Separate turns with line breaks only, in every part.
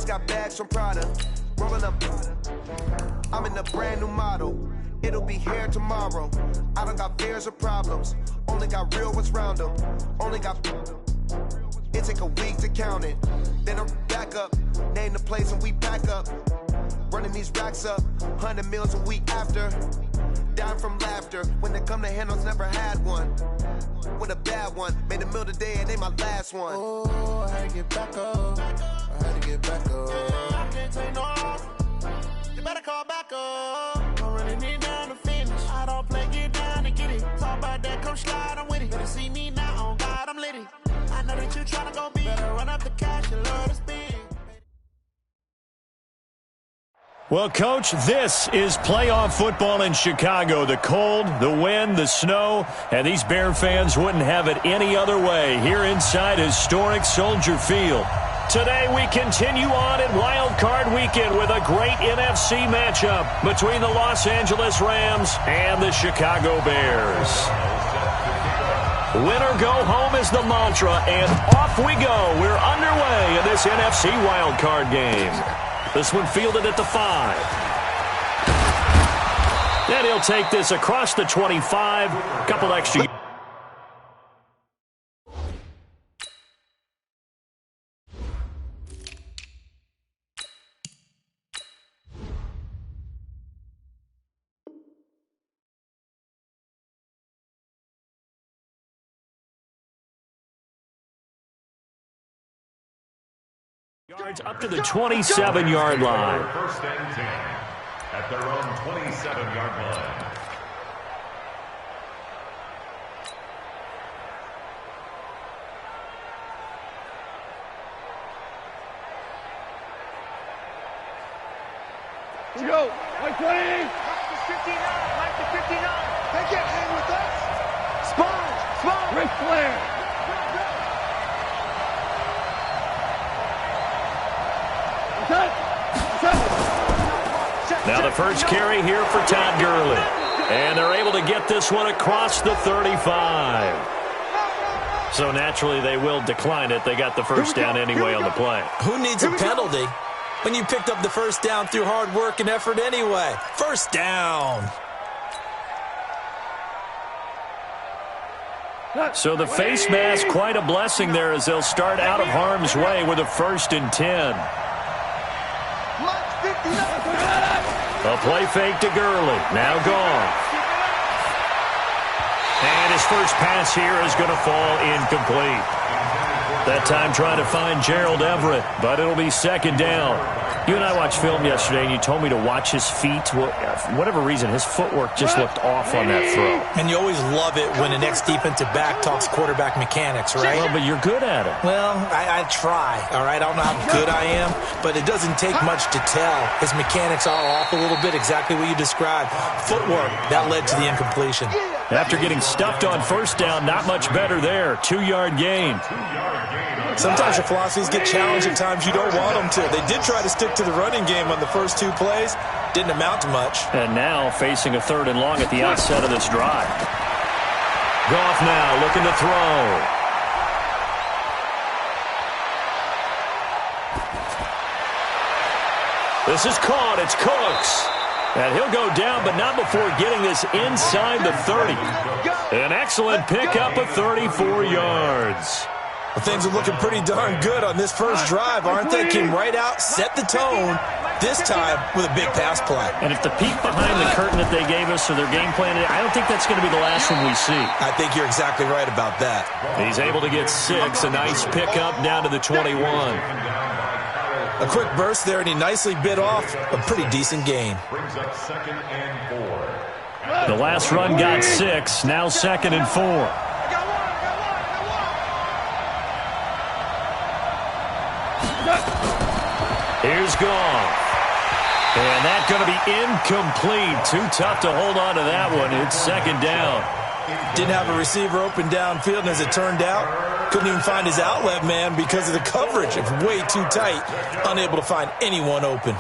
just got bags from Prada. Rolling up. I'm in a brand new model. It'll be here tomorrow. I don't got fears or problems. Only got real ones round them. Only got. It take a week to count it. Then I'm back up. Name the place and we pack up. Running these racks up. 100 meals a week after. Dying from laughter. When they come to handles, never had one. With a bad one. Made a meal today and they my last one.
Oh, I had to get back up. I had to get back up. I can't take no off. You better call back up. Don't really need down to finish. I don't play, get down and get it. Talk about that, come slide, I'm with it. Better see me now, on God, I'm litty. I know that you tryna go big. Better run up the cash and love to spend.
Well, Coach, this is playoff football in Chicago. The cold, the wind, the snow, and these Bear fans wouldn't have it any other way here inside historic Soldier Field. Today we continue on in Wild Card Weekend with a great NFC matchup between the Los Angeles Rams and the Chicago Bears. Win or go home is the mantra, and off we go. We're underway in this NFC Wild Card game. This one fielded at the 5. Then he'll take this across the 25. Couple extra. Yards up to the 27-yard line.
First and 10 at their own 27-yard line.
Let's go. 120.
Mike the 59. Mike the 59.
They can't hang with us. Sponge. Ric Flair.
Now the first carry here for Todd Gurley. And they're able to get this one across the 35. So naturally they will decline it. They got the first down anyway on the play.
Who needs a penalty when you picked up the first down through hard work and effort anyway? First down.
So the face mask, quite a blessing there as they'll start out of harm's way with a 1st and 10. A play fake to Gurley. Now gone. And his first pass here is going to fall incomplete. That time trying to find Gerald Everett, but it'll be 2nd down. You and I watched film yesterday, and you told me to watch his feet. For whatever reason, his footwork just looked off on that throw.
And you always love it when the next defensive back talks quarterback mechanics, right?
Well, but you're good at it.
Well, I try, all right? I don't know how good I am, but it doesn't take much to tell. His mechanics are off a little bit, exactly what you described. Footwork, that led to the incompletion.
After getting stuffed on 1st down, not much better there. 2-yard gain.
Sometimes your philosophies get challenged at times you don't want them to. They did try to stick to the running game on the first 2 plays. Didn't amount to much.
And now facing a 3rd and long at the outset of this drive. Goff now looking to throw. This is caught. It's Cooks. And he'll go down, but not before getting this inside the 30. An excellent pickup of 34 yards.
Well, things are looking pretty darn good on this first drive, aren't they? Came right out, set the tone, this time with a big pass play.
And if the peek behind the curtain that they gave us or their game plan, I don't think that's going to be the last one we see.
I think you're exactly right about that.
He's able to get 6, a nice pickup down to the 21.
A quick burst there, and he nicely bit off a pretty decent gain.
Brings up 2nd and 4.
The last run got 6, now 2nd and 4. Here's Goff. And that's going to be incomplete. Too tough to hold on to that one. It's 2nd down.
Didn't have a receiver open downfield, and as it turned out, couldn't even find his outlet man because of the coverage. It's way too tight, unable to find anyone open.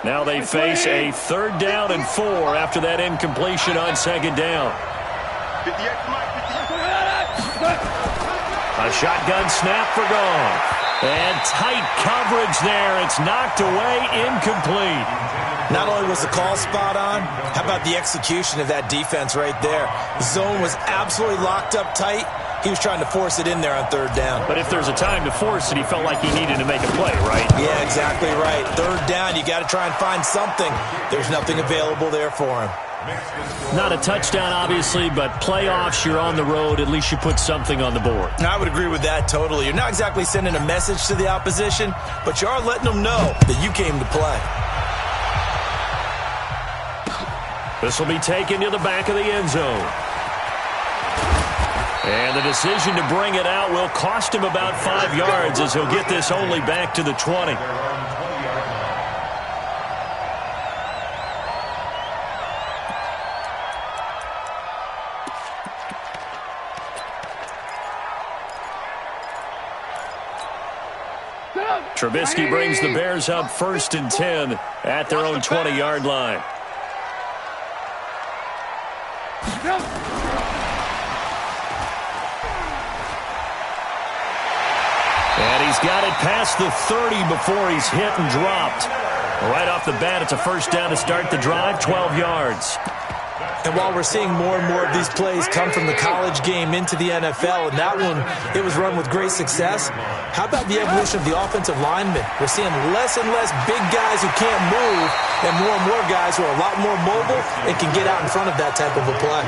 Now they face a 3rd down and 4 after that incompletion on 2nd down. A shotgun snap for gone. And tight coverage there. It's knocked away, incomplete.
Not only was the call spot on, how about the execution of that defense right there? The zone was absolutely locked up tight. He was trying to force it in there on third down.
But if there's a time to force it, he felt like he needed to make a play, right?
Yeah, exactly right. Third down, you got to try and find something. There's nothing available there for him.
Not a touchdown, obviously, but playoffs, you're on the road. At least you put something on the board.
I would agree with that totally. You're not exactly sending a message to the opposition, but you are letting them know that you came to play.
This will be taken to the back of the end zone. And the decision to bring it out will cost him about 5 yards as he'll get this only back to the 20. Trubisky brings the Bears up 1st and 10 at their own 20-yard line. And he's got it past the 30 before he's hit and dropped. Right off the bat, it's a first down to start the drive, 12 yards.
And while we're seeing more and more of these plays come from the college game into the NFL, and that one, it was run with great success, how about the evolution of the offensive linemen? We're seeing less and less big guys who can't move and more guys who are a lot more mobile and can get out in front of that type of a play.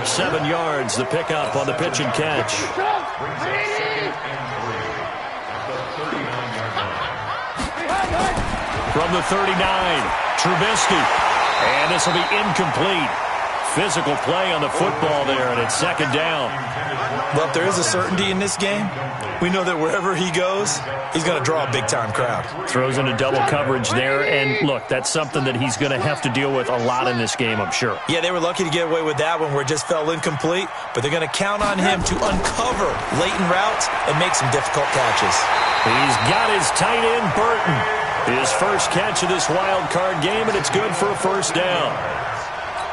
7 yards, the pickup on the pitch and catch. From the 39, Trubisky. And this will be incomplete. Physical play on the football there, and it's 2nd down.
Well, if there is a certainty in this game, we know that wherever he goes, he's going to draw a big-time crowd.
Throws into double coverage there, and look, that's something that he's going to have to deal with a lot in this game, I'm sure.
Yeah, they were lucky to get away with that one where it just fell incomplete, but they're going to count on him to uncover latent routes and make some difficult catches.
He's got his tight end, Burton. His first catch of this wild card game, and it's good for a first down.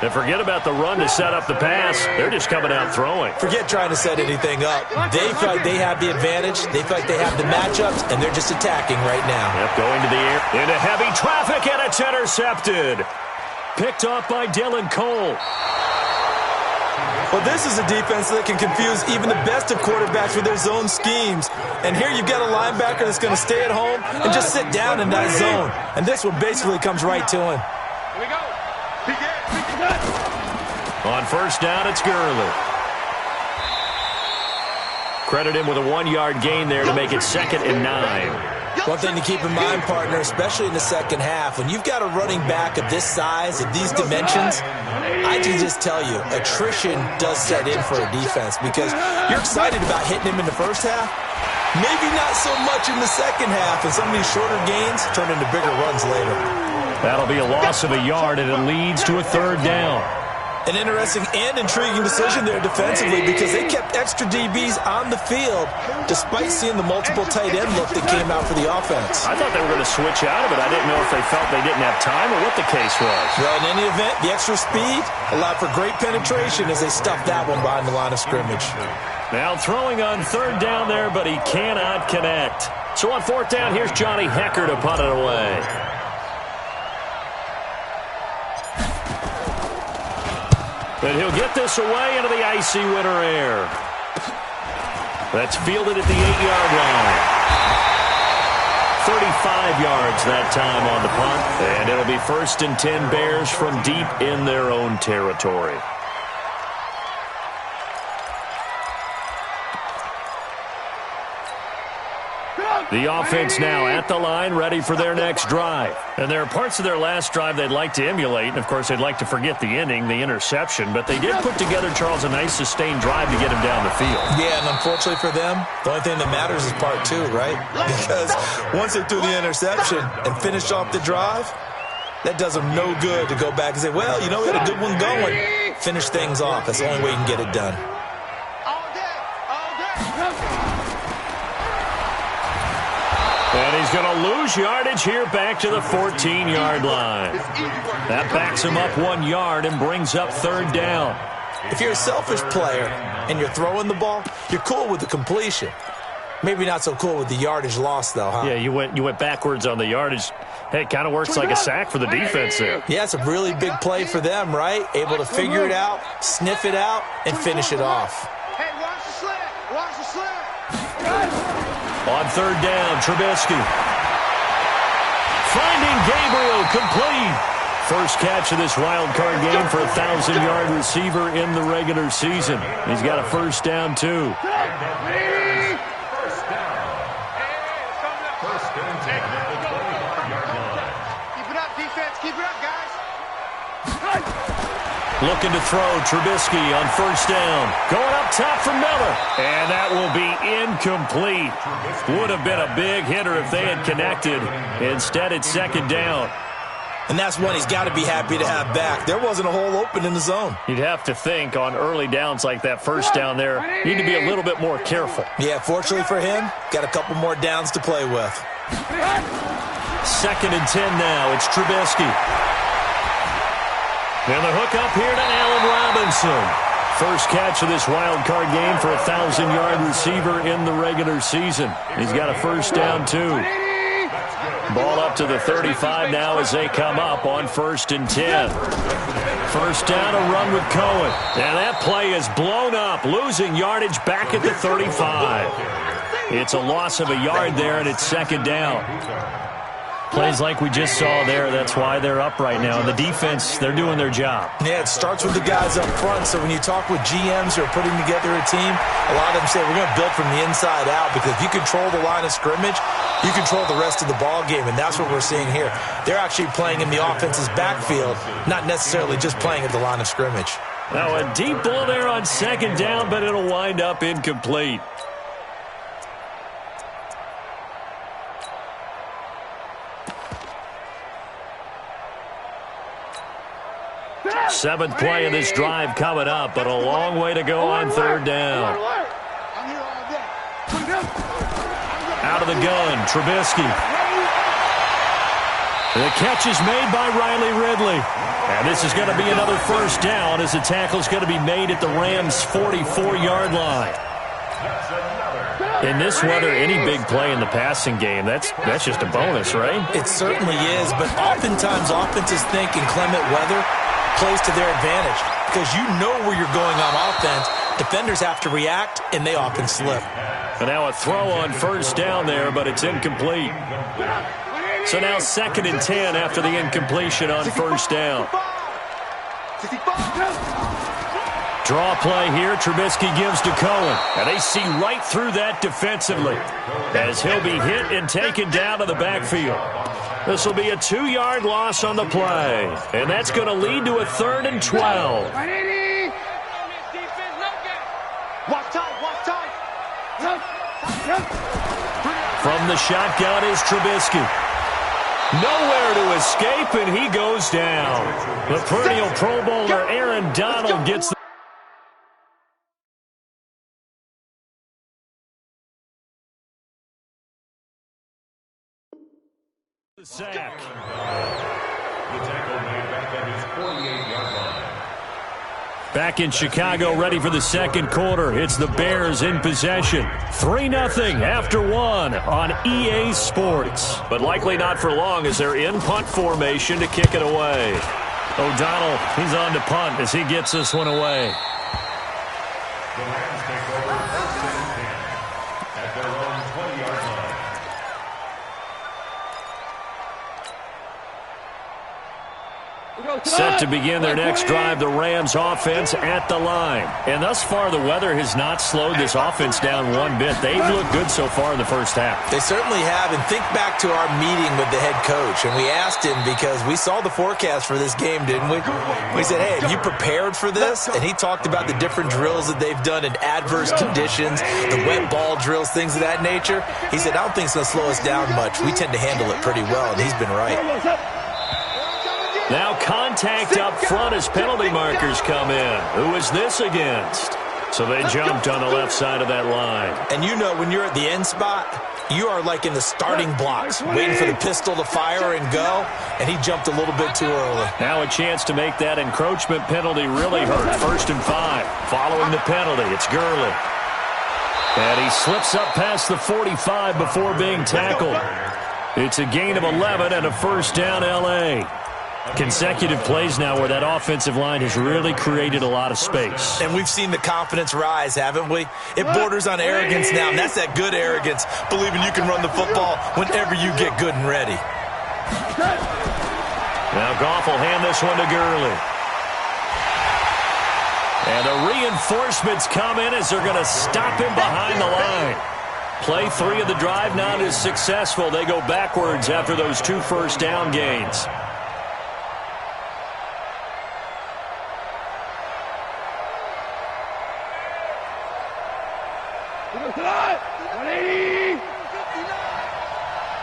And forget about the run to set up the pass. They're just coming out throwing.
Forget trying to set anything up. They feel like they have the advantage. They feel like they have the matchups, and they're just attacking right now.
Yep, going to the air. Into heavy traffic, and it's intercepted. Picked off by Dylan Cole.
Well, this is a defense that can confuse even the best of quarterbacks with their zone schemes. And here you've got a linebacker that's going to stay at home and just sit down in that zone. And this one basically comes right to him.
Here we go.
On first down, it's Gurley. Credit him with a 1-yard gain there to make it 2nd and 9.
One thing to keep in mind, partner, especially in the second half, when you've got a running back of this size, of these dimensions, I can just tell you, attrition does set in for a defense because you're excited about hitting him in the first half. Maybe not so much in the second half, and some of these shorter gains turn into bigger runs later.
That'll be a loss of a yard, and it leads to a 3rd down.
An interesting and intriguing decision there defensively because they kept extra DBs on the field despite seeing the multiple tight end look that came out for the offense.
I thought they were going to switch out of it. I didn't know if they felt they didn't have time or what the case was.
Well, in any event, the extra speed allowed for great penetration as they stuffed that one behind the line of scrimmage.
Now throwing on 3rd down there, but he cannot connect. So on 4th down, here's Johnny Hecker to punt it away. But he'll get this away into the icy winter air. That's fielded at the 8-yard line. 35 yards that time on the punt. And it'll be 1st and 10 Bears from deep in their own territory. The offense now at the line, ready for their next drive. And there are parts of their last drive they'd like to emulate. And, of course, they'd like to forget the ending, the interception. But they did put together, Charles, a nice sustained drive to get him down the field.
Yeah, and unfortunately for them, the only thing that matters is part 2, right? Because once they threw the interception and finished off the drive, that does them no good to go back and say, well, you know, we had a good one going. Finish things off. That's the only way you can get it done.
And he's going to lose yardage here back to the 14-yard line. That backs him up 1 yard and brings up 3rd down.
If you're a selfish player and you're throwing the ball, you're cool with the completion. Maybe not so cool with the yardage loss, though, huh?
Yeah, you went backwards on the yardage. Hey, it kind of works like a sack for the defense there.
Yeah, it's a really big play for them, right? Able to figure it out, sniff it out, and finish it off.
Hey, watch the slant. Watch the slant.
On third down, Trubisky. Finding Gabriel, complete. First catch of this wild card game for a 1,000-yard receiver in the regular season. He's got a first down, too.
Keep it up, guys.
Looking to throw, Trubisky on first down. Going up top for Miller. And that will be incomplete. Would have been a big hitter if they had connected. Instead, it's second down.
And that's one he's got to be happy to have back. There wasn't a hole open in the zone.
You'd have to think on early downs like that first down there, need to be a little bit more careful.
Yeah, fortunately for him, got a couple more downs to play with.
Second and 10 now. It's Trubisky. And the hook up here to Allen Robinson. First catch of this wild card game for a 1,000-yard receiver in the regular season. He's got a first down, too. Ball up to the 35 now as they come up on first and 10. First down, a run with Cohen. And that play is blown up, losing yardage back at the 35. It's a loss of a yard there, and it's second down. Plays like we just saw there, that's why they're up right now. And the defense, they're doing their job.
Yeah, it starts with the guys up front. So when you talk with GMs who are putting together a team, a lot of them say we're going to build from the inside out, because if you control the line of scrimmage, you control the rest of the ball game, and that's what we're seeing here. They're actually playing in the offense's backfield, not necessarily just playing at the line of scrimmage.
Now a deep ball there on second down, but it'll wind up incomplete. Seventh play of this drive coming up, but a long way to go on third down. Out of the gun, Trubisky. The catch is made by Riley Ridley. And this is going to be another first down as the tackle is going to be made at the Rams' 44-yard line. In this weather, any big play in the passing game, that's just a bonus, right?
It certainly is, but oftentimes offenses think inclement weather plays to their advantage, because you know where you're going on offense. Defenders have to react, and they often slip.
And now a throw on first down there, but it's incomplete. So now second and 10 after the incompletion on first down. Draw play here. Trubisky gives to Cohen. And they see right through that defensively as he'll be hit and taken down to the backfield. This will be a 2-yard loss on the play. And that's going to lead to a 3rd and 12. From the shotgun is Trubisky. Nowhere to escape, and he goes down. The perennial Pro Bowler Aaron Donald gets the sack.
The tackle made back at his 48-yard line.
Back in Chicago, ready for the second quarter. It's the Bears in possession. 3-0 after 1 on EA Sports. But likely not for long as they're in punt formation to kick it away. O'Donnell, he's on to punt as he gets this one away.
The Rams take over 1st and 10 at their own 20-yard line.
Set to begin their next drive, the Rams offense at the line. And thus far, the weather has not slowed this offense down one bit. They've looked good so far in the first half.
They certainly have. And think back to our meeting with the head coach. And we asked him, because we saw the forecast for this game, didn't we? We said, hey, have you prepared for this? And he talked about the different drills that they've done in adverse conditions, the wet ball drills, things of that nature. He said, I don't think it's going to slow us down much. We tend to handle it pretty well, and he's been right.
Now contact up front as penalty markers come in. Who is this against? So they jumped on the left side of that line.
And you know, when you're at the end spot, you are like in the starting blocks, waiting for the pistol to fire and go, and he jumped a little bit too early.
Now a chance to make that encroachment penalty really hurt. 1st and 5. Following the penalty, it's Gurley. And he slips up past the 45 before being tackled. It's a gain of 11 and a first down, L.A. Consecutive plays now where that offensive line has really created a lot of space.
And we've seen the confidence rise, haven't we? It borders on arrogance now, and that's that good arrogance, believing you can run the football whenever you get good and ready.
Now Goff will hand this one to Gurley. And the reinforcements come in as they're going to stop him behind the line. Play 3 of the drive not as successful. They go backwards after those 2 first down gains.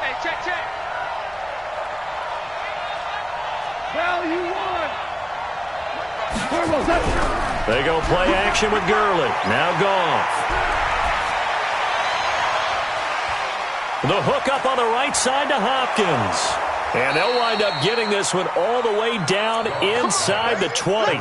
Hey, check. Value 1.
They go play action with Gurley. Now Goff. The hook up on the right side to Hopkins. And they'll wind up getting this one all the way down inside the 20.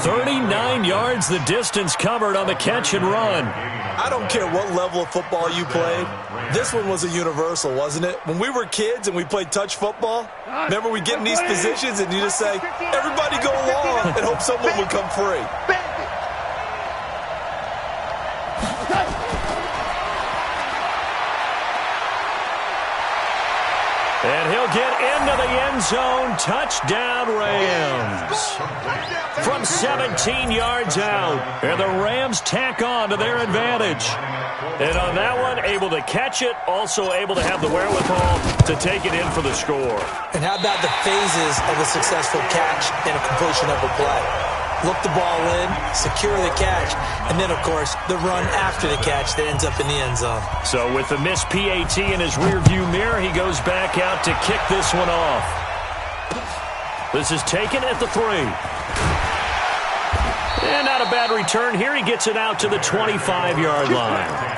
39 yards the distance covered on the catch and run.
I don't care what level of football you played. This one was a universal, wasn't it? When we were kids and we played touch football, remember we get in these positions and you just say, everybody go along and hope someone would come free.
And he'll get into the end zone. Touchdown, Rams. From 17 yards out. And the Rams tack on to their advantage. And on that one, able to catch it. Also able to have the wherewithal to take it in for the score.
And how about the phases of a successful catch and a completion of a play? Look the ball in, secure the catch, and then, of course, the run after the catch that ends up in the end zone.
So with the missed PAT in his rearview mirror, he goes back out to kick this one off. This is taken at the 3. And not a bad return here. He gets it out to the 25-yard line.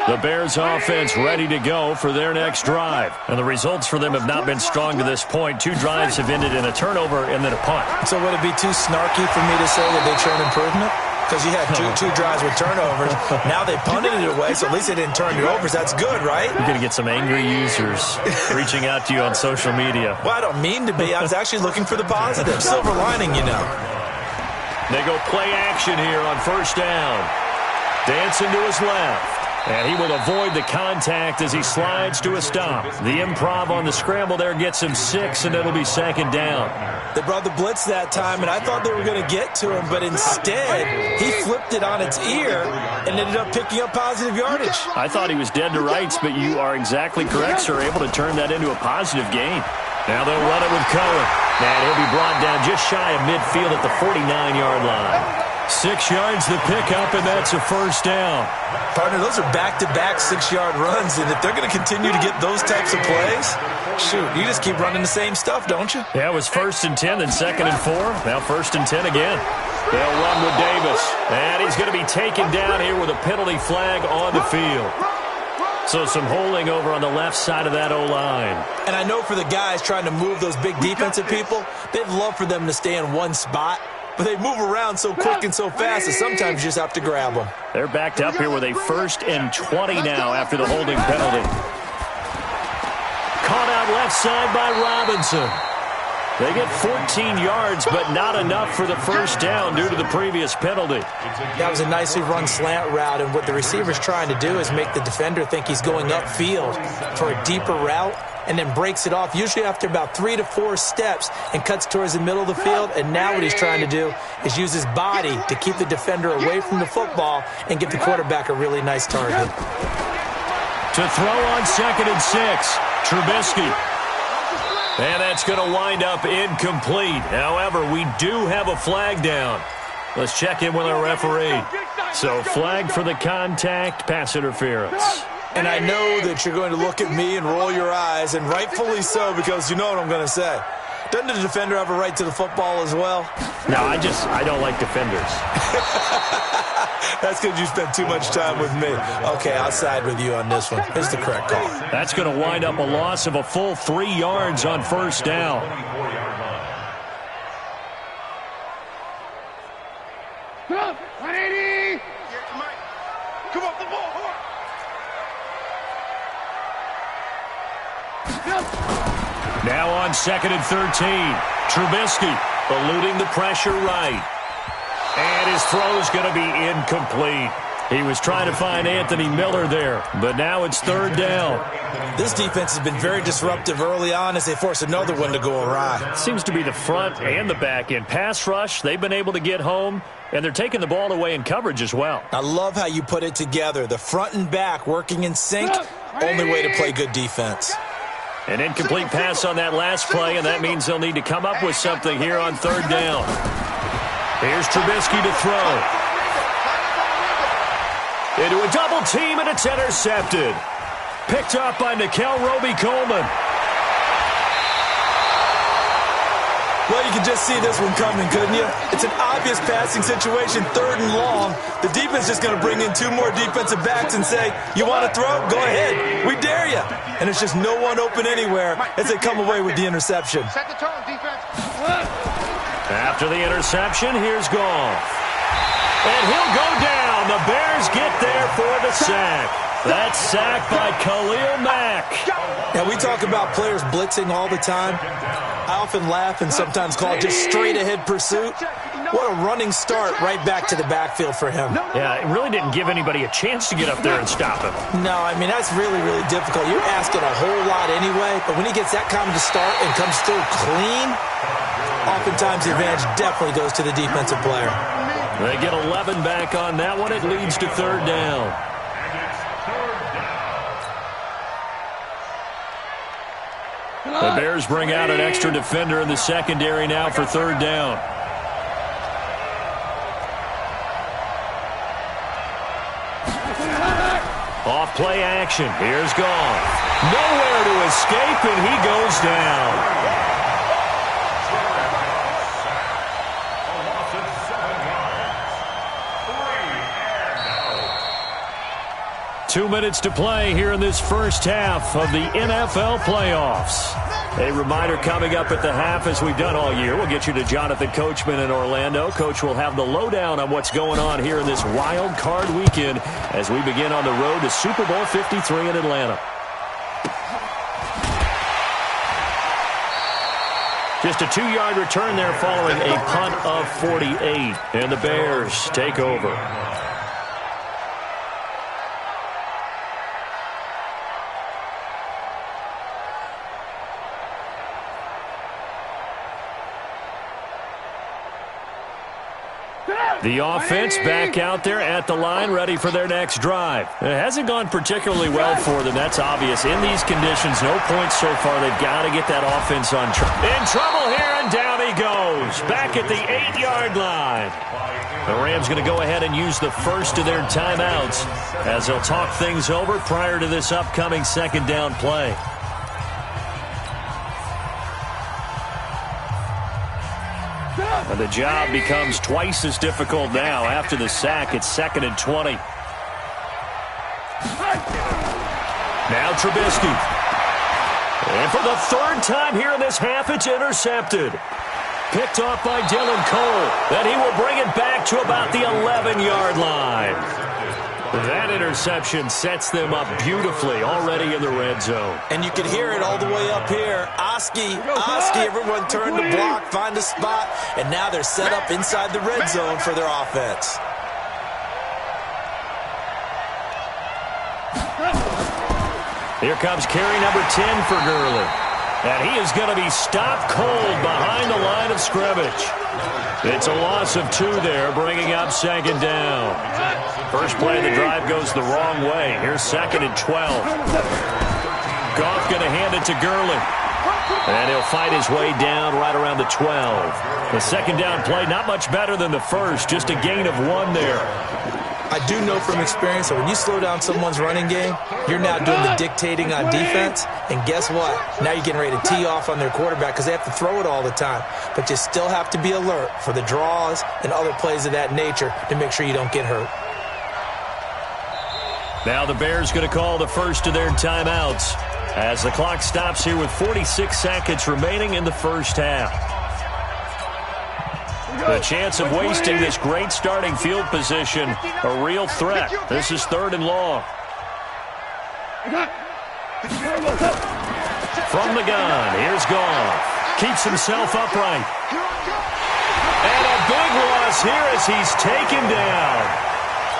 The Bears offense ready to go for their next drive. And the results for them have not been strong to this point. 2 drives have ended in a turnover and then a punt.
So would it be too snarky for me to say that they've shown improvement? Because you had two drives with turnovers. Now they punted it away, so at least they didn't turn it over. That's good, right?
You're going to get some angry users reaching out to you on social media.
Well, I don't mean to be. I was actually looking for the positive. Silver lining, you know.
They go play action here on first down. Dancing to his left. And he will avoid the contact as he slides to a stop. The improv on the scramble there gets him 6, and it'll be 2nd down.
They brought the blitz that time, and I thought they were going to get to him, but instead he flipped it on its ear and ended up picking up positive yardage.
I thought he was dead to rights, but you are exactly correct, sir. Able to turn that into a positive gain. Now they'll run it with Cohen. And he'll be brought down just shy of midfield at the 49-yard line. 6 yards the pickup, and that's a first down.
Partner, those are back-to-back 6-yard runs, and if they're going to continue to get those types of plays, shoot, you just keep running the same stuff, don't you?
Yeah, it was 1st and 10, then 2nd and 4. Now 1st and 10 again. They'll run with Davis. And he's going to be taken down here with a penalty flag on the field. So some holding over on the left side of that O-line.
And I know for the guys trying to move those big defensive people, they'd love for them to stay in one spot. But they move around so quick and so fast that sometimes you just have to grab them.
They're backed up here with a 1st and 20 now after the holding penalty. Caught out left side by Robinson. They get 14 yards, but not enough for the first down due to the previous penalty.
That was a nicely run slant route, and what the receiver's trying to do is make the defender think he's going upfield for a deeper route, and then breaks it off, usually after about 3 to 4 steps, and cuts towards the middle of the field. And now what he's trying to do is use his body to keep the defender away from the football and give the quarterback a really nice target.
To throw on 2nd and 6, Trubisky. And that's going to wind up incomplete. However, we do have a flag down. Let's check in with our referee. So flag for the contact, pass interference.
And I know that you're going to look at me and roll your eyes, and rightfully so, because you know what I'm going to say. Doesn't the defender have a right to the football as well?
No, I don't like defenders.
That's because you spent too much time with me. Okay, I'll side with you on this one. It's the correct call.
That's going to wind up a loss of a full 3 yards on first down.
Come on, 180.
Come off the ball, hard.
Now on 2nd and 13. Trubisky eluding the pressure right. And his throw's going to be incomplete. He was trying to find Anthony Miller there, but now it's 3rd down.
This defense has been very disruptive early on as they force another one to go awry.
Seems to be the front and the back end. Pass rush, they've been able to get home, and they're taking the ball away in coverage as well.
I love how you put it together. The front and back working in sync, only way to play good defense.
An incomplete pass on that last play, and that means they'll need to come up with something here on 3rd down. Here's Trubisky to throw. Into a double team, and it's intercepted. Picked up by Nickel Roby-Coleman.
Well, you can just see this one coming, couldn't you? It's an obvious passing situation, 3rd and long. The defense is going to bring in 2 more defensive backs and say, you want to throw? Go ahead. We dare you. And it's just no one open anywhere as they come away with the interception.
Set the tone, defense.
After the interception, here's Goff. And he'll go down. The Bears get there for the sack. That sack by Khalil Mack.
Now, we talk about players blitzing all the time. I often laugh and sometimes call it just straight-ahead pursuit. What a running start right back to the backfield for him.
Yeah, it really didn't give anybody a chance to get up there and stop him.
No, I mean, that's really, really difficult. You're asking a whole lot anyway, but when he gets that kind of start and comes through clean, oftentimes the advantage definitely goes to the defensive player.
They get 11 back on that one. It leads to 3rd down. The Bears bring out an extra defender in the secondary now for 3rd down. Off play action. Here's Goff. Nowhere to escape, and he goes down. 2 minutes to play here in this first half of the NFL playoffs. A reminder coming up at the half, as we've done all year. We'll get you to Jonathan Coachman in Orlando. Coach will have the lowdown on what's going on here in this wild card weekend as we begin on the road to Super Bowl 53 in Atlanta. Just a 2-yard return there following a punt of 48. And the Bears take over. The offense back out there at the line, ready for their next drive. It hasn't gone particularly well for them. That's obvious. In these conditions, no points so far. They've got to get that offense on track. In trouble here, and down he goes. Back at the 8-yard line. The Rams going to go ahead and use the first of their timeouts as they'll talk things over prior to this upcoming 2nd down play. And the job becomes twice as difficult now. After the sack, it's 2nd and 20. Now Trubisky. And for the 3rd time here in this half, it's intercepted. Picked off by Dylan Cole. Then he will bring it back to about the 11-yard line. That interception sets them up beautifully already in the red zone.
And you can hear it all the way up here. Oski, everyone turned to block, find a spot, and now they're set up inside the red zone for their offense.
Here comes carry number 10 for Gurley. And he is going to be stopped cold behind the line of scrimmage. It's a loss of 2 there, bringing up 2nd down. First play of the drive goes the wrong way. Here's 2nd and 12. Goff going to hand it to Gurley. And he'll fight his way down right around the 12. The 2nd down play, not much better than the first, just a gain of 1 there.
I do know from experience that when you slow down someone's running game, you're now doing the dictating on defense. And guess what? Now you're getting ready to tee off on their quarterback because they have to throw it all the time. But you still have to be alert for the draws and other plays of that nature to make sure you don't get hurt.
Now the Bears going to call the first of their timeouts as the clock stops here with 46 seconds remaining in the first half. The chance of wasting this great starting field position, a real threat. This is 3rd and long. From the gun, here's Goff. Keeps himself upright. And a big loss here as he's taken down.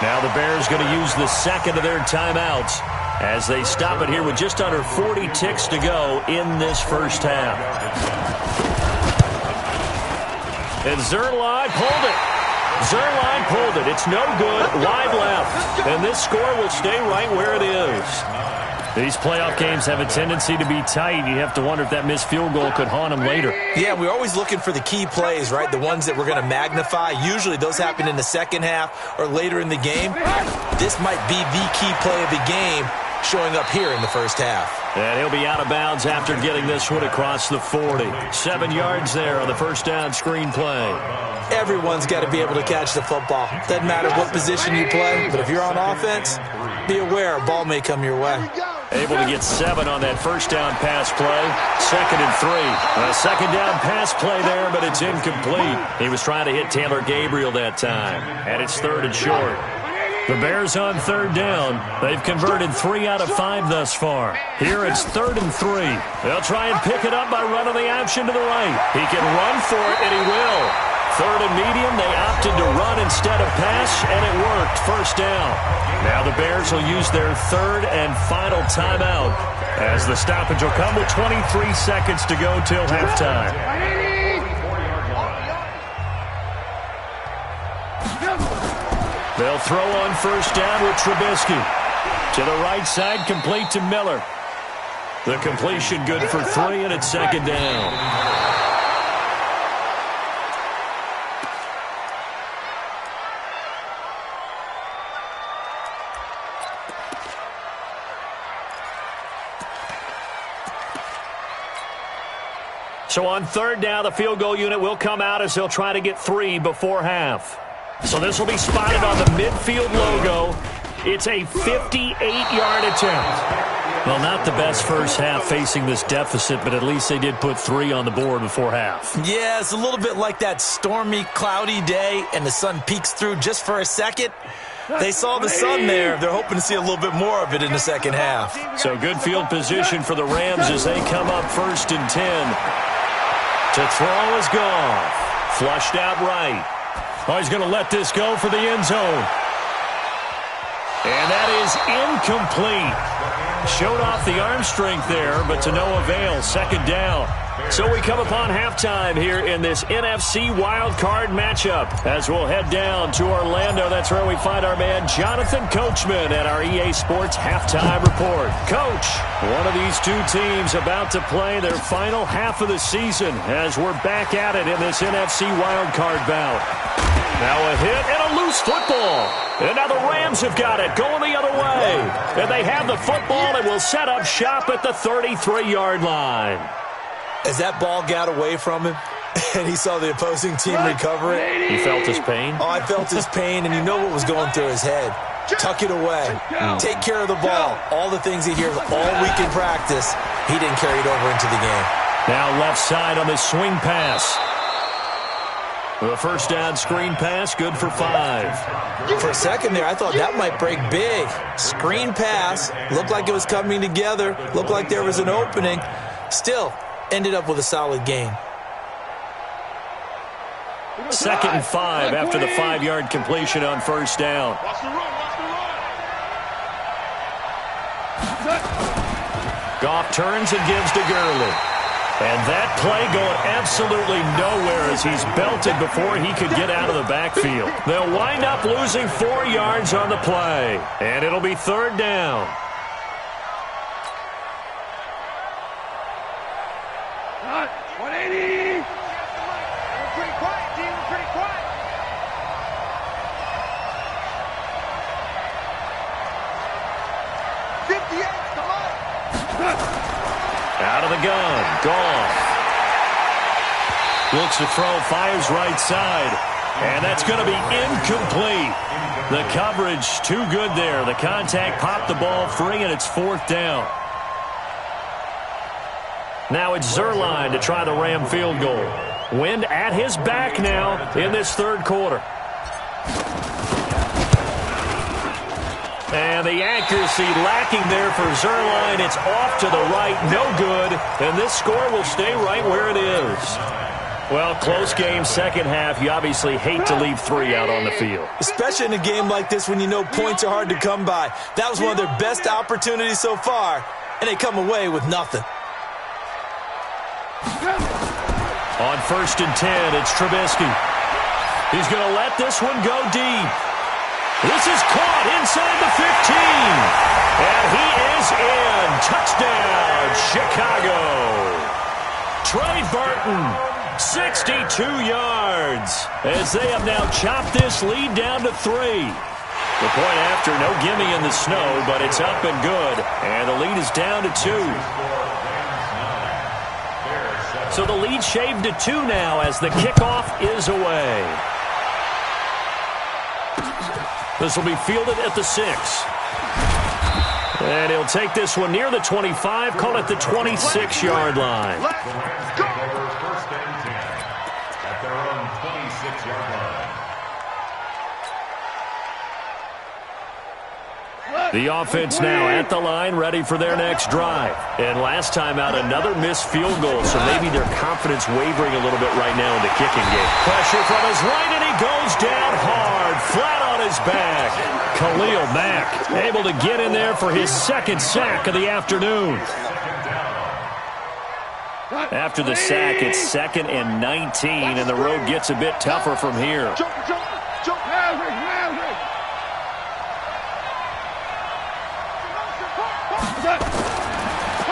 Now the Bears going to use the second of their timeouts as they stop it here with just under 40 ticks to go in this first half. And Zerline pulled it. Zerline pulled it. It's no good. Wide left. And this score will stay right where it is. These playoff games have a tendency to be tight. You have to wonder if that missed field goal could haunt them later.
Yeah, we're always looking for the key plays, right? The ones that we're going to magnify. Usually those happen in the second half or later in the game. This might be the key play of the game showing up here in the first half.
And he'll be out of bounds after getting this one across the 40. 7 yards there on the first down screen play.
Everyone's got to be able to catch the football. Doesn't matter what position you play, but if you're on offense, be aware a ball may come your way.
Able to get 7 on that first down pass play. 2nd and 3. A second down pass play there, but it's incomplete. He was trying to hit Taylor Gabriel that time. And it's 3rd and short. The Bears on 3rd down. They've converted 3 out of 5 thus far. Here it's 3rd and 3. They'll try and pick it up by running the option to the right. He can run for it, and he will. 3rd and medium, they opted to run instead of pass, and it worked. First down. Now the Bears will use their 3rd and final timeout as the stoppage will come with 23 seconds to go till halftime. They'll throw on first down with Trubisky. To the right side, complete to Miller. The completion good for 3, and it's 2nd down. So on 3rd down, the field goal unit will come out as they'll try to get 3 before half. So this will be spotted on the midfield logo. It's a 58-yard attempt. Well, not the best first half facing this deficit, but at least they did put 3 on the board before half.
Yeah, it's a little bit like that stormy, cloudy day, and the sun peeks through just for a second. They saw the sun there. They're hoping to see a little bit more of it in the second half.
So good field position for the Rams as they come up 1st and 10. To throw is Goff. Flushed out right. Oh, he's going to let this go for the end zone. And that is incomplete. Showed off the arm strength there, but to no avail. 2nd down. So we come upon halftime here in this NFC wildcard matchup as we'll head down to Orlando. That's where we find our man Jonathan Coachman at our EA Sports Halftime Report. Coach, one of these two teams about to play their final half of the season as we're back at it in this NFC wildcard bout. Now a hit and a loose football. And now the Rams have got it going the other way. And they have the football and will set up shop at the 33-yard line.
As that ball got away from him and he saw the opposing team recover it.
You felt his pain?
Oh, I felt his pain, and you know what was going through his head. Tuck it away. Take care of the ball. All the things he hears all week in practice, he didn't carry it over into the game.
Now left side on this swing pass. The first down screen pass, good for 5.
For a second there, I thought that might break big. Screen pass, looked like it was coming together, looked like there was an opening. Still, ended up with a solid gain.
2nd and 5 after the 5-yard completion on first down. Goff turns and gives to Gurley. And that play going absolutely nowhere as he's belted before he could get out of the backfield. They'll wind up losing 4 yards on the play. And it'll be 3rd down.
Cut. 180. We're pretty quiet, team. We're pretty quiet.
Out of the gun. Goff. Looks to throw. Fires right side. And that's going to be incomplete. The coverage too good there. The contact popped the ball free, and it's 4th down. Now it's Zuerlein to try the Ram field goal. Wind at his back now in this 3rd quarter. And the accuracy lacking there for Zuerlein. It's off to the right, no good. And this score will stay right where it is. Well, close game, second half. You obviously hate to leave 3 out on the field.
Especially in a game like this when you know points are hard to come by. That was one of their best opportunities so far, and they come away with nothing.
On 1st and 10, it's Trubisky. He's going to let this one go deep. This is caught inside the 15. And he is in. Touchdown, Chicago. Trey Burton. 62 yards as they have now chopped this lead down to 3. The point after, no gimme in the snow, but it's up and good. And the lead is down to 2. So the lead shaved to 2 now as the kickoff is away. This will be fielded at the 6. And he'll take this one near the 25, call it the 26-yard line. The offense now at the line, ready for their next drive. And last time out, another missed field goal, so maybe their confidence wavering a little bit right now in the kicking game. Pressure from his right, and he goes down hard, flat on his back. Khalil Mack able to get in there for his 2nd sack of the afternoon. After the sack, it's 2nd and 19, and the road gets a bit tougher from here.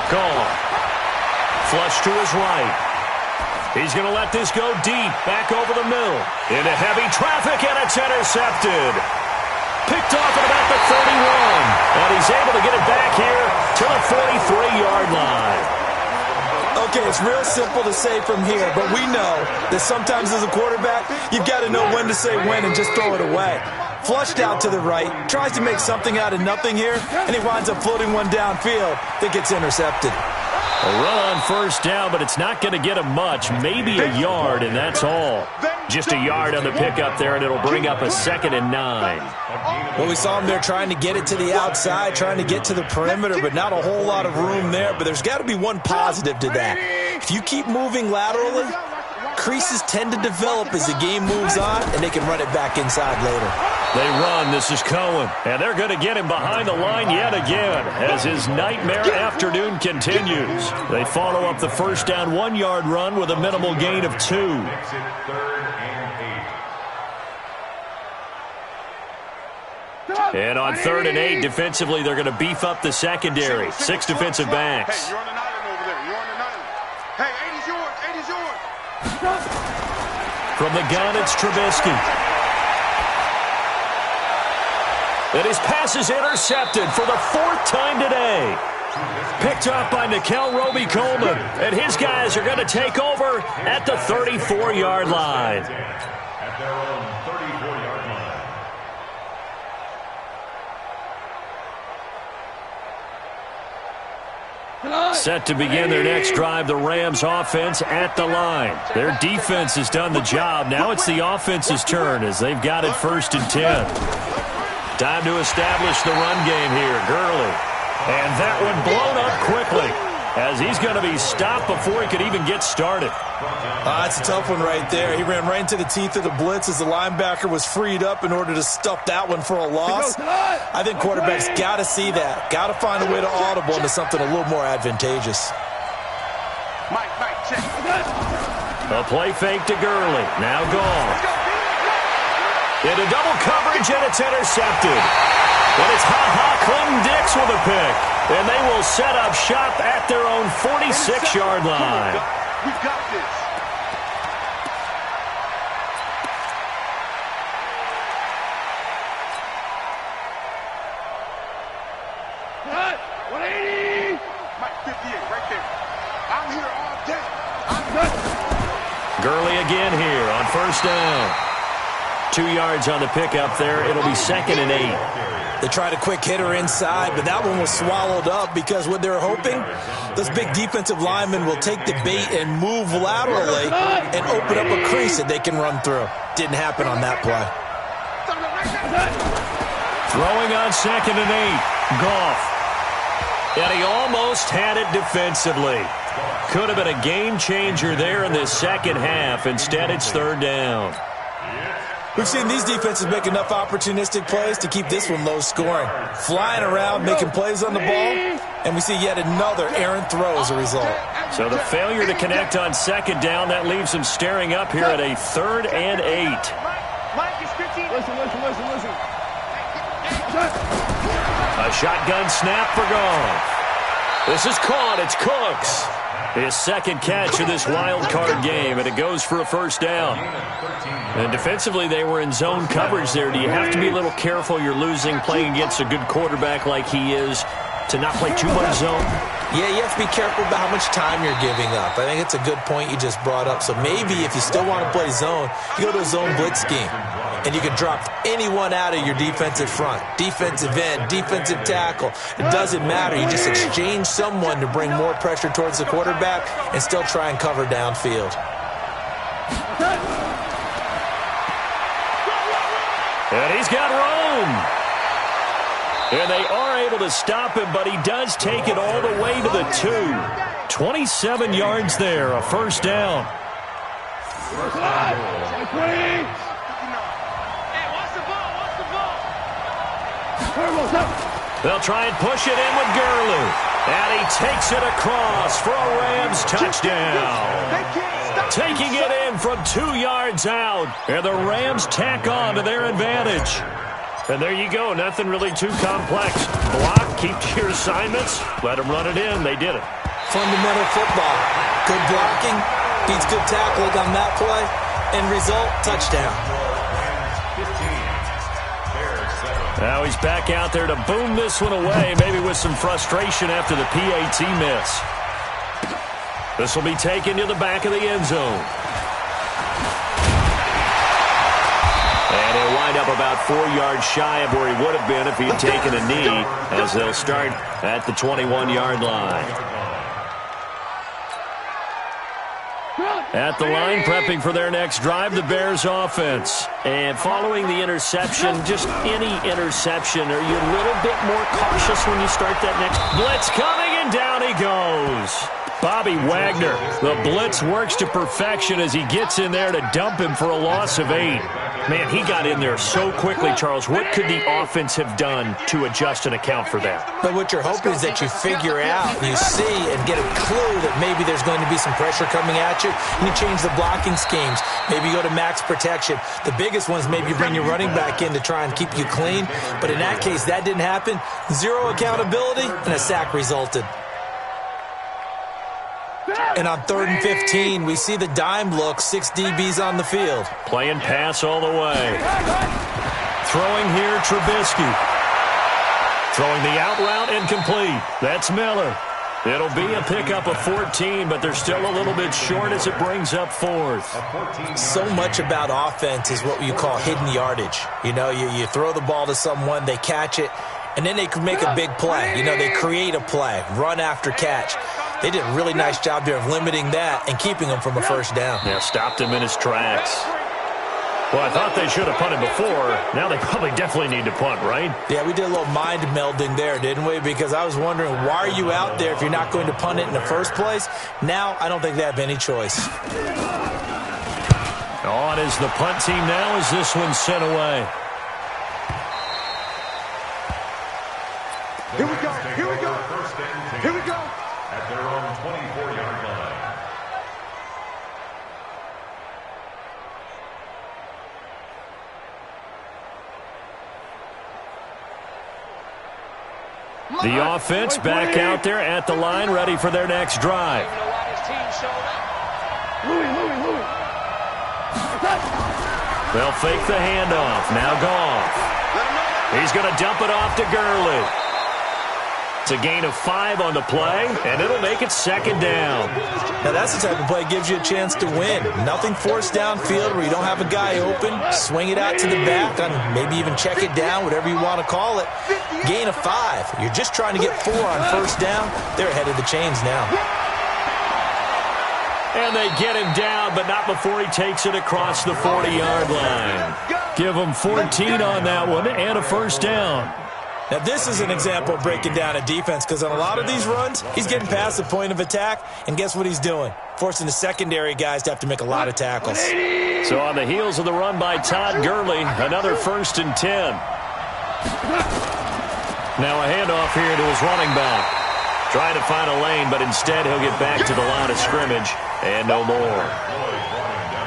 Gone. Flush to his right. He's going to let this go deep, back over the middle. Into heavy traffic, and it's intercepted. Picked off at about the 31. And he's able to get it back here to the 43-yard line.
Okay, it's real simple to say from here, but we know that sometimes as a quarterback, you've got to know when to say when and just throw it away. Flushed out to the right, tries to make something out of nothing here, and he winds up floating one downfield that gets intercepted.
A run on 1st down, but it's not going to get him much. Maybe a yard, and that's all. Just a yard on the pickup there, and it'll bring up a 2nd and 9.
Well, we saw him there trying to get it to the outside, trying to get to the perimeter, but not a whole lot of room there. But there's got to be one positive to that. If you keep moving laterally, creases tend to develop as the game moves on, and they can run it back inside later.
They run. This is Cohen. And they're going to get him behind the line yet again as his nightmare afternoon continues. They follow up the 1st down 1-yard run with a minimal gain of 2. And on 3rd and 8, defensively, they're going to beef up the secondary. 6 defensive backs.
Hey, you're on an island over there. You're on an island. Hey, 80's yours. 80's yours.
From the gun, it's Trubisky. And his pass is intercepted for the 4th time today. Picked off by Nickel Roby-Coleman. And his guys are going to take over at the 34-yard line.
At their own 34-yard line.
Set to begin their next drive, the Rams offense at the line. Their defense has done the job. Now it's the offense's turn as they've got it 1st and 10. Time to establish the run game here. Gurley. And that one blown up quickly as he's going to be stopped before he could even get started.
That's a tough one right there. He ran right into the teeth of the blitz as the linebacker was freed up in order to stuff that one for a loss. I think quarterbacks got to see that. Got to find a way to audible into something a little more advantageous.
Mike, check.
A play fake to Gurley. Now gone. Into double coverage, and it's intercepted. But it's Clinton-Dix with a pick. And they will set up shop at their own 46-yard line.
We got this. Mike, 58, right there. I'm here all day.
Gurley again here on first down. 2 yards on the pickup there. It'll be 2nd and 8.
They tried a quick hitter inside, but that one was swallowed up because what they're hoping, those big defensive linemen will take the bait and move laterally and open up a crease that they can run through. Didn't happen on that play.
Throwing on 2nd and 8. Goff. And he almost had it defensively. Could have been a game changer there in the second half. Instead, it's 3rd down.
We've seen these defenses make enough opportunistic plays to keep this one low scoring. Flying around, making plays on the ball, and we see yet another errant throw as a result.
So the failure to connect on 2nd down, that leaves him staring up here at a 3rd and 8.
Mike is 15. Listen.
A shotgun snap for Goff. This is caught. It's Cooks. His second catch of this wild card game, and it goes for a 1st down. And defensively, they were in zone coverage there. Do you have to be a little careful? You're losing, playing against a good quarterback like he is, to not play too much zone?
Yeah, you have to be careful about how much time you're giving up. I think it's a good point you just brought up. So maybe if you still want to play zone, you go to a zone blitz scheme. And you can drop anyone out of your defensive front. Defensive end, defensive tackle. It doesn't matter. You just exchange someone to bring more pressure towards the quarterback and still try and cover downfield.
And he's got room. And they are able to stop him, but he does take it all the way to the 2. 27 yards there, a 1st down. They'll try and push it in with Gurley. And he takes it across for a Rams touchdown. Taking it in from 2 yards out. And the Rams tack on to their advantage. And there you go. Nothing really too complex. Block, keep to your assignments, let them run it in. They did it.
Fundamental football. Good blocking, beats good tackling on that play. End result, touchdown.
Now he's back out there to boom this one away, maybe with some frustration after the PAT miss. This will be taken to the back of the end zone. And he'll wind up about 4 yards shy of where he would have been if he had taken a knee, as they'll start at the 21-yard line. At the line, prepping for their next drive, the Bears offense. And following the interception, just any interception, are you a little bit more cautious when you start that next blitz coming, and down he goes. Bobby Wagner, the blitz works to perfection as he gets in there to dump him for a loss of 8. Man, he got in there so quickly, Charles. What could the offense have done to adjust and account for that?
But what you're hoping is that you figure out, you see, and get a clue that maybe there's going to be some pressure coming at you, and you change the blocking schemes. Maybe you go to max protection. The biggest ones, maybe you bring your running back in to try and keep you clean. But in that case, that didn't happen. Zero accountability, and a sack resulted. And on 3rd and 15, we see the dime look, 6 DBs on the field.
Playing pass all the way. Throwing here, Trubisky. Throwing the out route, incomplete. That's Miller. It'll be a pickup of 14, but they're still a little bit short as it brings up 4th.
So much about offense is what you call hidden yardage. You know, you throw the ball to someone, they catch it, and then they can make a big play. You know, they create a play, run after catch. They did a really nice job there of limiting that and keeping him from a 1st down.
Yeah, stopped him in his tracks. Well, I thought they should have punted before. Now they probably definitely need to punt, right?
Yeah, we did a little mind melding there, didn't we? Because I was wondering, why are you out there if you're not going to punt it in the first place? Now, I don't think they have any choice.
On is the punt team now as this one's sent away.
Here we go. Here we go. Here we go.
At their own 24-yard line.
The offense back out there at the line, ready for their next drive. They'll fake the handoff. Now Goff. He's going to dump it off to Gurley. It's a gain of 5 on the play, and it'll make it second down.
Now, that's the type of play that gives you a chance to win. Nothing forced downfield where you don't have a guy open. Swing it out to the back, and maybe even check it down, whatever you want to call it. Gain of 5. You're just trying to get 4 on first down. They're ahead of the chains now.
And they get him down, but not before he takes it across the 40-yard line. Give him 14 on that one and a first down.
Now, this is an example of breaking down a defense because on a lot of these runs, he's getting past the point of attack, and guess what he's doing? Forcing the secondary guys to have to make a lot of tackles.
So on the heels of the run by Todd Gurley, another 1st and 10. Now a handoff here to his running back. Trying to find a lane, but instead he'll get back to the line of scrimmage, and no more.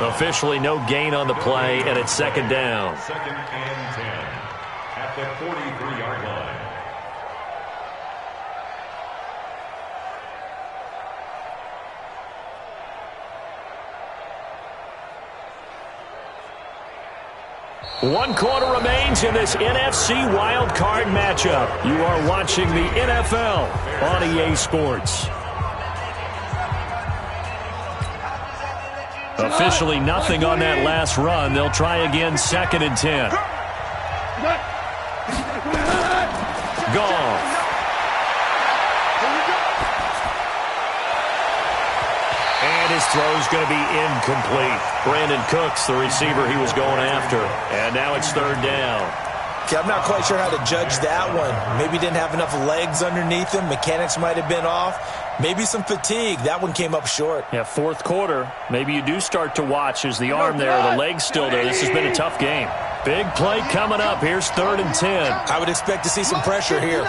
Officially no gain on the play, and it's second down.
2nd and 10 at the 43-yard line.
One quarter remains in this NFC wildcard matchup. You are watching the NFL on EA Sports. Officially nothing on that last run. They'll try again, 2nd and 10. Goff. And his throw's going to be incomplete. Brandon Cooks, the receiver he was going after. And now it's 3rd down.
Okay, I'm not quite sure how to judge that one. Maybe he didn't have enough legs underneath him. Mechanics might have been off. Maybe some fatigue. That one came up short.
Yeah, 4th quarter. Maybe you do start to watch as the arm there, the leg's still there. This has been a tough game. Big play coming up. Here's 3rd and 10.
I would expect to see some pressure here.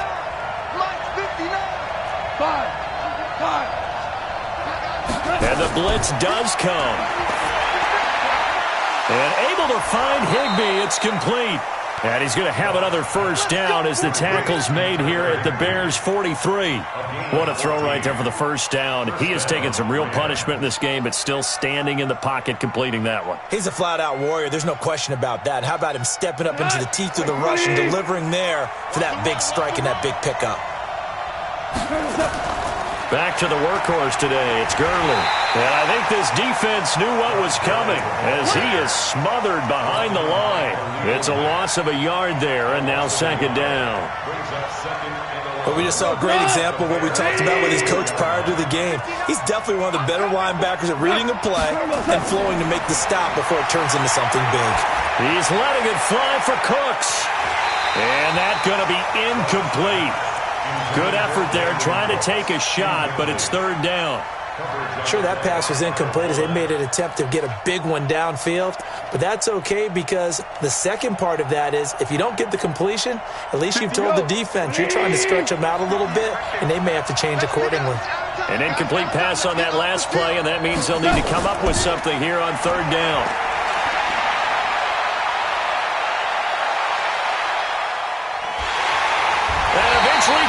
And the blitz does come. And able to find Higbee. It's complete. And he's going to have another first down as the tackle's made here at the Bears' 43. What a throw right there for the first down. He has taken some real punishment in this game, but still standing in the pocket completing that one.
He's a flat-out warrior. There's no question about that. How about him stepping up into the teeth of the rush and delivering there for that big strike and that big pickup?
Back to the workhorse today. It's Gurley. And I think this defense knew what was coming as he is smothered behind the line. It's a loss of a yard there, and now 2nd down.
But we just saw a great example of what we talked about with his coach prior to the game. He's definitely one of the better linebackers at reading a play and flowing to make the stop before it turns into something big.
He's letting it fly for Cooks. And that's going to be incomplete. Good effort there, trying to take a shot, but it's 3rd down.
Sure, that pass was incomplete as they made an attempt to get a big one downfield, but that's okay because the second part of that is if you don't get the completion, at least you've told the defense you're trying to stretch them out a little bit, and they may have to change accordingly.
An incomplete pass on that last play, and that means they'll need to come up with something here on 3rd down.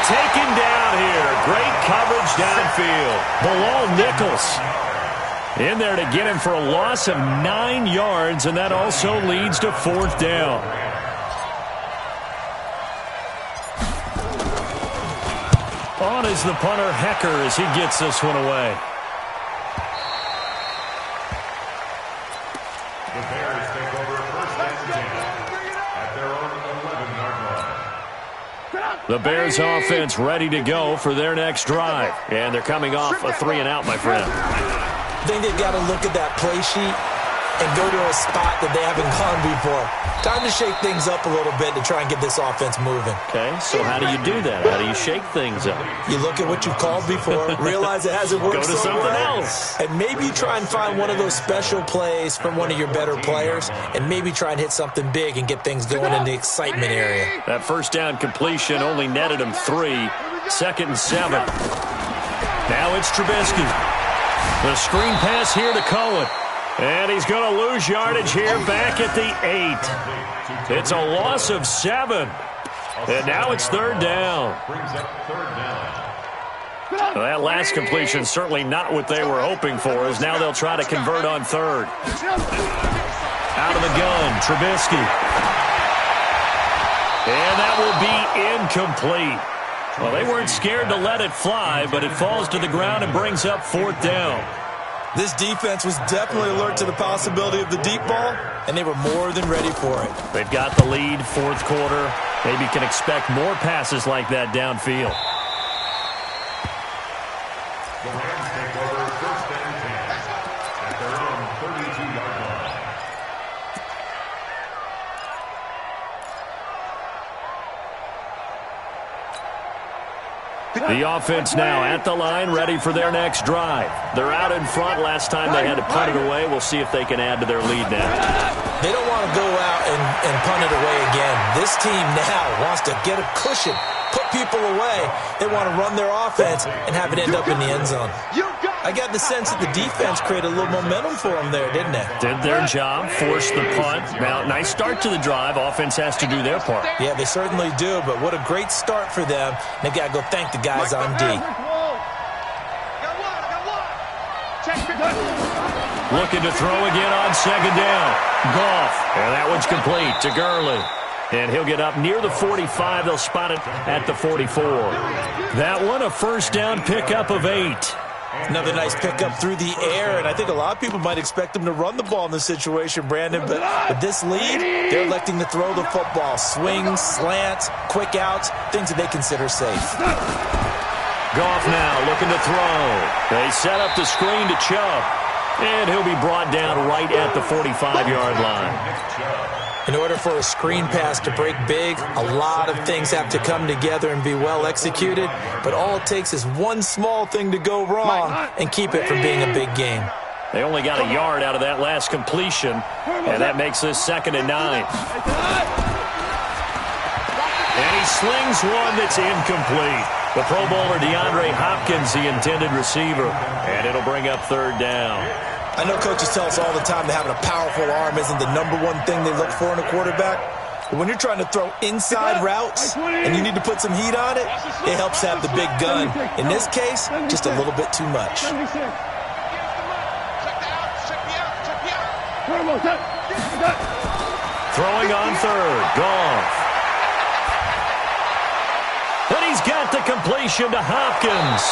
Taken down here. Great coverage downfield. Bilal Nichols in there to get him for a loss of 9 yards, and that also leads to 4th down. On is the punter, Hecker, as he gets this one away.
The Bears take over 1st and 10 at their own 11-yard line.
The Bears offense ready to go for their next drive. And they're coming off a 3-and-out, my friend.
I think they've got to look at that play sheet and go to a spot that they haven't gone before. Time to shake things up a little bit to try and get this offense moving.
Okay, so how do you do that? How do you shake things up?
You look at what you've called before, realize it hasn't worked
Go to something
well,
else.
and maybe you try and find one of those special plays from one of your better players, and maybe try and hit something big and get things going in the excitement area.
That first down completion only netted him 3. 2nd and 7. Now it's Trubisky. The screen pass here to Cohen. And he's going to lose yardage here back at the 8. It's a loss of 7. And now it's 3rd down. Well, that last completion certainly not what they were hoping for, as now they'll try to convert on 3rd. Out of the gun, Trubisky. And that will be incomplete. Well, they weren't scared to let it fly, but it falls to the ground and brings up 4th down.
This defense was definitely alert to the possibility of the deep ball, and they were more than ready for it.
They've got the lead, 4th quarter. Maybe can expect more passes like that downfield.
The Rams take over 1st and 10 at their own 32-yard line.
The offense now at the line, ready for their next drive. They're out in front. Last time they had to punt it away. We'll see if they can add to their lead now.
They don't want to go out and punt it away again. This team now wants to get a cushion, put people away. They want to run their offense and have it end up in the end zone. I got the sense that the defense created a little momentum for them there, didn't they?
Did their job, forced the punt. Now, nice start to the drive. Offense has to do their part.
Yeah, they certainly do, but what a great start for them. They got to go thank the guys on D.
Looking to throw again on 2nd down. Goff, and that one's complete to Gurley. And he'll get up near the 45. They'll spot it at the 44. That one, a 1st down pickup of 8.
Another nice pickup through the air, and I think a lot of people might expect them to run the ball in this situation, Brandon, but with this lead, they're electing to throw the football. Swings, slants, quick outs, things that they consider safe.
Goff now looking to throw. They set up the screen to Chubb, and he'll be brought down right at the 45-yard line.
In order for a screen pass to break big, a lot of things have to come together and be well executed, but all it takes is one small thing to go wrong and keep it from being a big game.
They only got a yard out of that last completion, and that makes this 2nd and 9. And he slings one that's incomplete. The Pro Bowler DeAndre Hopkins, the intended receiver, and it'll bring up 3rd down.
I know coaches tell us all the time that having a powerful arm isn't the #1 thing they look for in a quarterback. But when you're trying to throw inside routes and you need to put some heat on it, it helps have the big gun. In this case, just a little bit too much.
Throwing on 3rd, Goff. And he's got the completion to Hopkins.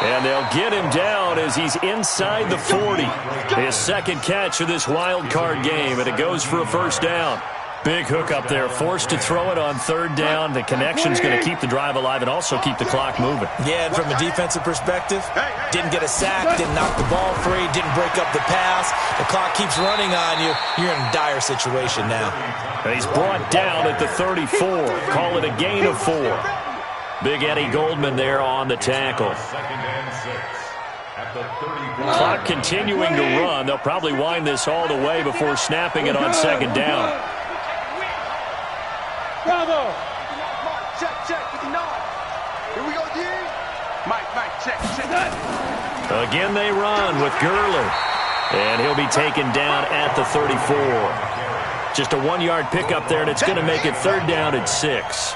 And they'll get him down as he's inside the 40. His 2nd catch of this wild card game, and it goes for a 1st down. Big hook up there, forced to throw it on 3rd down. The connection's going to keep the drive alive and also keep the clock moving.
Yeah, and from a defensive perspective, didn't get a sack, didn't knock the ball free, didn't break up the pass. The clock keeps running on you. You're in a dire situation now.
And he's brought down at the 34. Call it a gain of 4. Big Eddie Goldman there on the tackle.
2nd and 6 at the 34.
Clock continuing to run. They'll probably wind this all the way before snapping it on 2nd down.
Bravo!
Check, check, here we go, D. Mike, check.
Again they run with Gurley. And he'll be taken down at the 34. Just a 1-yard pickup there, and it's going to make it 3rd down at 6.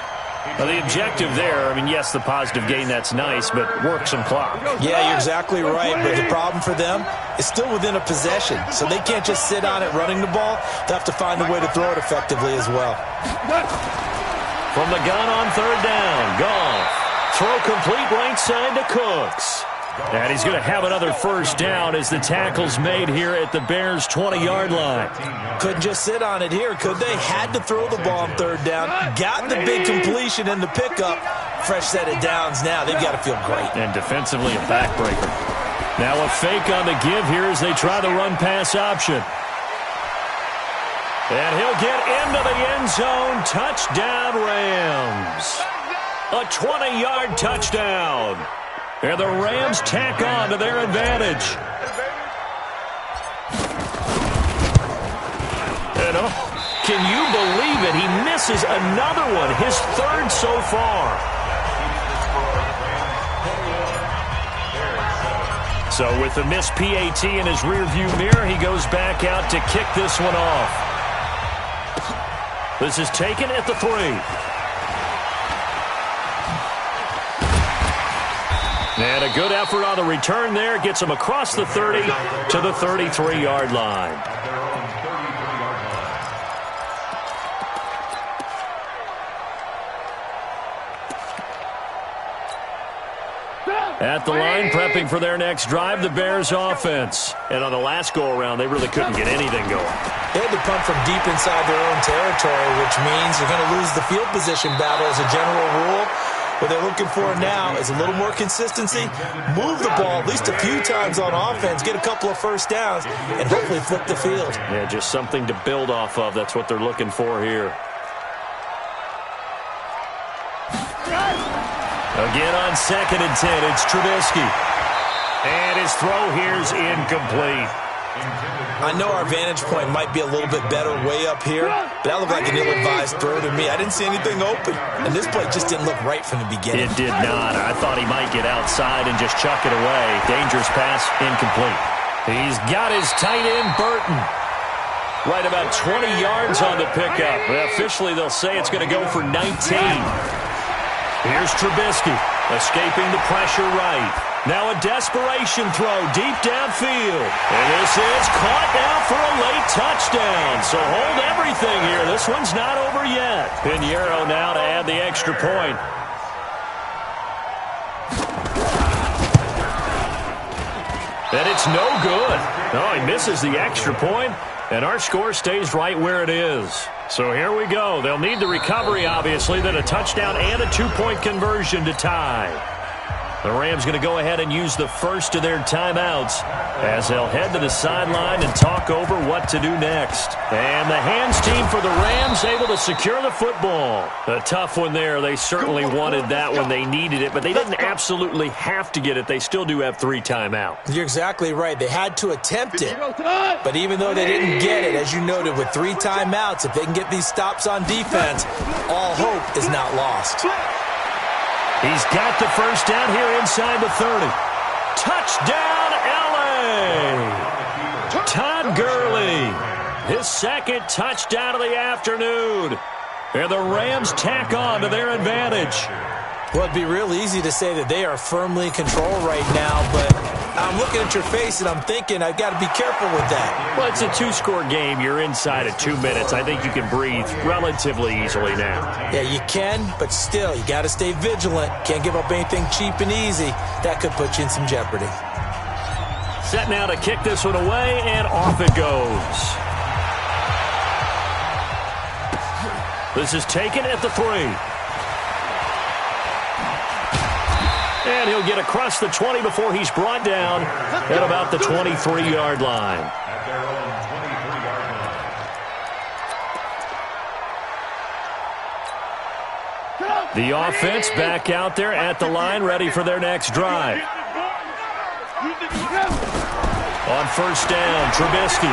Now, the objective there, I mean, yes, the positive gain, that's nice, but work some clock.
Yeah, you're exactly right, but the problem for them is still within a possession, so they can't just sit on it running the ball. They have to find a way to throw it effectively as well.
From the gun on 3rd down, Goff. Throw complete right side to Cooks. And he's going to have another 1st down as the tackle's made here at the Bears' 20-yard line.
Couldn't just sit on it here, could they? Had to throw the ball on 3rd down. Got the big completion in the pickup. Fresh set of downs now. They've got to feel great.
And defensively a backbreaker. Now a fake on the give here as they try the run-pass option. And he'll get into the end zone. Touchdown, Rams. A 20-yard touchdown. And the Rams tack on to their advantage. And can you believe it? He misses another one, his 3rd so far. So with the missed PAT in his rearview mirror, he goes back out to kick this one off. This is taken at the 3. And a good effort on the return there. Gets him across the 30 to the 33-yard line. At the line, prepping for their next drive, the Bears offense. And on the last go-around, they really couldn't get anything going.
They had to punt from deep inside their own territory, which means you're going to lose the field position battle as a general rule. What they're looking for now is a little more consistency, move the ball at least a few times on offense, get a couple of first downs, and hopefully flip the field.
Yeah, just something to build off of. That's what they're looking for here. Again on 2nd and 10, it's Trubisky. And his throw here's incomplete.
I know our vantage point might be a little bit better way up here, but that looked like an ill-advised throw to me. I didn't see anything open, and this play just didn't look right from the beginning.
It did not. I thought he might get outside and just chuck it away. Dangerous pass, incomplete. He's got his tight end, Burton. Right about 20 yards on the pickup. Well, officially, they'll say it's going to go for 19. Here's Trubisky, escaping the pressure right. Now a desperation throw deep downfield. And this is caught now for a late touchdown. So hold everything here. This one's not over yet. Pinheiro now to add the extra point. And it's no good. Oh, he misses the extra point, and our score stays right where it is. So here we go. They'll need the recovery, obviously, then a touchdown and a 2-point conversion to tie. The Rams going to go ahead and use the first of their timeouts as they'll head to the sideline and talk over what to do next. And the hands team for the Rams able to secure the football. A tough one there. They certainly wanted that when they needed it, but they didn't absolutely have to get it. They still do have 3 timeouts.
You're exactly right. They had to attempt it. But even though they didn't get it, as you noted, with 3 timeouts, if they can get these stops on defense, all hope is not lost.
He's got the first down here inside the 30. Touchdown, L.A. Todd Gurley. His second touchdown of the afternoon. And the Rams tack on to their advantage.
Well, it'd be real easy to say that they are firmly in control right now, but I'm looking at your face and I'm thinking I've got to be careful with that.
Well, it's a 2-score game. You're inside of 2 minutes. I think you can breathe relatively easily now.
Yeah, you can, but still, you got to stay vigilant. Can't give up anything cheap and easy. That could put you in some jeopardy.
Set now to kick this one away, and off it goes. This is taken at the 3. And he'll get across the 20 before he's brought down at about the 23-yard line.
At their own 23-yard line.
The offense back out there at the line, ready for their next drive. On first down, Trubisky.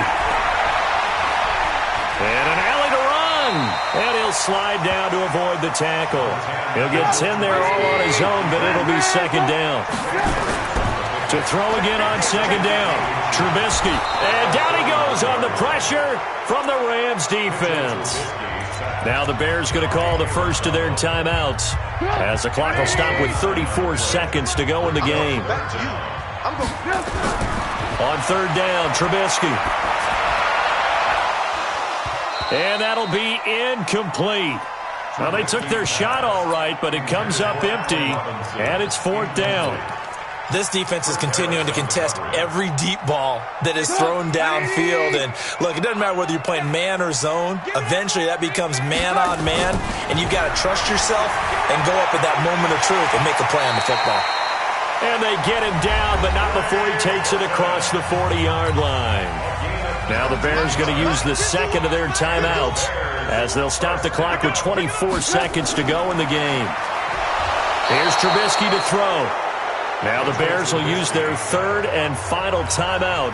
And an alley to run. And he'll slide down to avoid the tackle. He'll get 10 there all on his own, but it'll be second down. To throw again on second down, Trubisky. And down he goes on the pressure from the Rams defense. Now the Bears going to call the first of their timeouts as the clock will stop with 34 seconds to go in the game. On third down, Trubisky. And that'll be incomplete. Well, they took their shot all right, but it comes up empty, and it's fourth down.
This defense is continuing to contest every deep ball that is thrown downfield. And, look, it doesn't matter whether you're playing man or zone. Eventually, that becomes man-on-man, and you've got to trust yourself and go up at that moment of truth and make a play on the football.
And they get him down, but not before he takes it across the 40-yard line. Now the Bears going to use the second of their timeouts as they'll stop the clock with 24 seconds to go in the game. Here's Trubisky to throw. Now the Bears will use their third and final timeout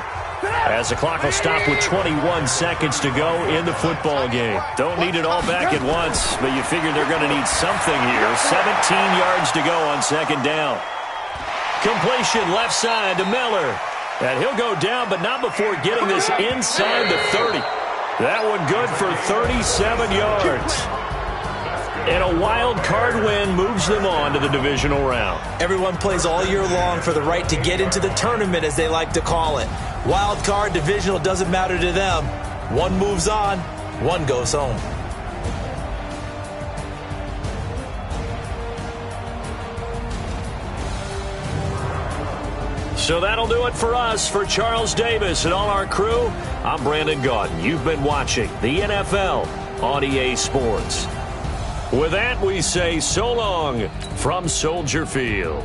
as the clock will stop with 21 seconds to go in the football game. Don't need it all back at once, but you figure they're going to need something here. 17 yards to go on second down. Completion left side to Miller. And he'll go down, but not before getting this inside the 30. That one good for 37 yards. And a wild card win moves them on to the divisional round.
Everyone plays all year long for the right to get into the tournament, as they like to call it. Wild card, divisional, doesn't matter to them. One moves on, one goes home.
So that'll do it for us. For Charles Davis and all our crew, I'm Brandon Gaudin. You've been watching the NFL on EA Sports. With that, we say so long from Soldier Field.